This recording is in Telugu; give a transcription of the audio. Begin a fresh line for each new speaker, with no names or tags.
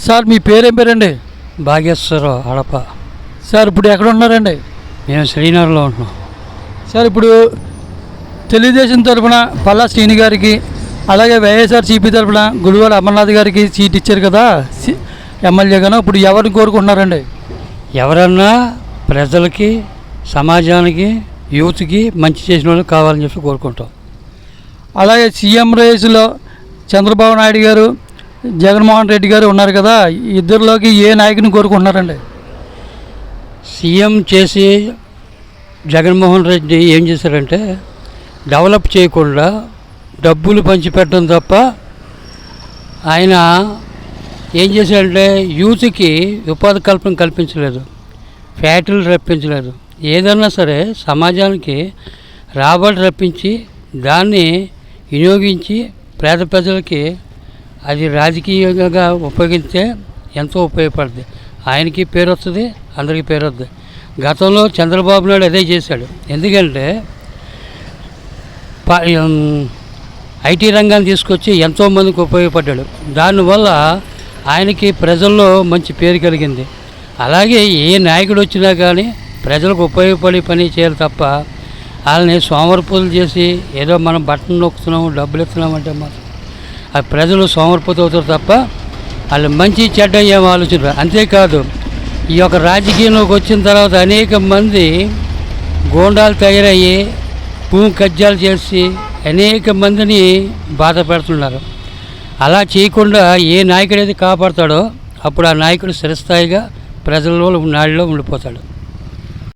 సార్ మీ పేరేం పేరండి?
భాగ్యేశ్వరరావు హడప.
సార్ ఇప్పుడు ఎక్కడ ఉన్నారండి?
మేము శ్రీనగర్లో ఉంటున్నాం.
సార్ ఇప్పుడు తెలుగుదేశం తరఫున పల్లా శ్రీని గారికి అలాగే వైఎస్ఆర్సీపీ తరఫున గుడివాడ అమర్నాథ్ గారికి సీట్ ఇచ్చారు కదా ఎమ్మెల్యేగాను. ఇప్పుడు ఎవరిని కోరుకుంటున్నారండి?
ఎవరన్నా ప్రజలకి, సమాజానికి, యూత్కి మంచి చేసిన వాళ్ళు కావాలని చెప్పి కోరుకుంటాం.
అలాగే సీఎం రేసులో చంద్రబాబు నాయుడు గారు, జగన్మోహన్ రెడ్డి గారు ఉన్నారు కదా, ఇద్దరిలోకి ఏ నాయకుని కోరుకుంటున్నారండి?
సీఎం చేసి జగన్మోహన్ రెడ్డి ఏం చేశారంటే డెవలప్ చేయకుండా డబ్బులు పంచిపెట్టడం తప్ప ఆయన ఏం చేశారంటే యూత్కి ఉపాధి కల్పించలేదు, ఫ్యాక్టరీలు రప్పించలేదు. ఏదన్నా సరే సమాజానికి రాబడి రప్పించి దాన్ని వినియోగించి పేద ప్రజలకి అది రాజకీయంగా ఉపయోగిస్తే ఎంతో ఉపయోగపడుతుంది. ఆయనకి పేరు వస్తుంది, అందరికీ పేరు వస్తుంది. గతంలో చంద్రబాబు నాయుడు అదే చేశాడు. ఎందుకంటే ఐటీ రంగాన్ని తీసుకొచ్చి ఎంతోమందికి ఉపయోగపడ్డాడు. దానివల్ల ఆయనకి ప్రజల్లో మంచి పేరు కలిగింది. అలాగే ఏ నాయకుడు వచ్చినా కానీ ప్రజలకు ఉపయోగపడే పని చేయాలి తప్ప వాళ్ళని సోమరిపోతులు చేసి ఏదో మనం బట్టలు నొక్కుతున్నాము, డబ్బులు ఇస్తున్నామంటే మాత్రం ఆ ప్రజలు సోమరిపోతు అవుతారు తప్ప వాళ్ళు మంచి చెడ్డ ఏం ఆలోచన. అంతేకాదు ఈ యొక్క రాజకీయంలోకి వచ్చిన తర్వాత అనేక మంది గోండాలు తయారయ్యి భూమి కబ్జాలు చేసి అనేక మందిని బాధ పెడుతున్నారు. అలా చేయకుండా ఏ నాయకుడు అయితే కాపాడతాడో అప్పుడు ఆ నాయకుడు చిరస్థాయిగా ప్రజల్లో నాడిలో ఉండిపోతాడు.